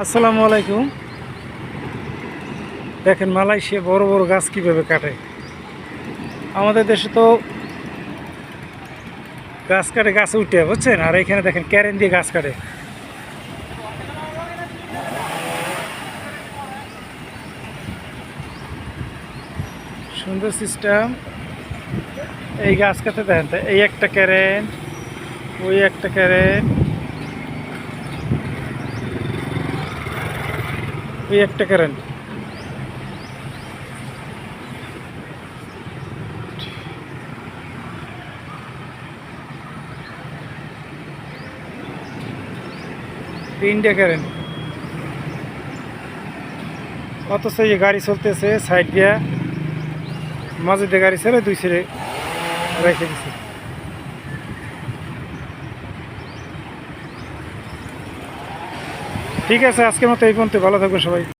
আসসালামু আলাইকুম। দেখেন মালয়েশিয়া বড় বড় গাছ কীভাবে কাটে। আমাদের দেশে তো গাছ কাটে গাছে উঠে, বুঝছেন, আর এখানে দেখেন ক্যারেন দিয়ে গাছ কাটে। সুন্দর সিস্টেম। এই গাছ কাটে দেখেন তো, এই একটা ক্যারেন, ওই একটা ক্যারেন, ওই একটা ক্যারেন। তিনটে ক্যারেন, অথচ এই গাড়ি চলতেছে সাইড দিয়া, মাঝে দিয়ে গাড়ি ছেড়ে দুই ছেড়ে রেখে দিছে। ঠিক আছে, আজকের মতো এই পর্যন্ত। ভালো থাকবেন সবাই।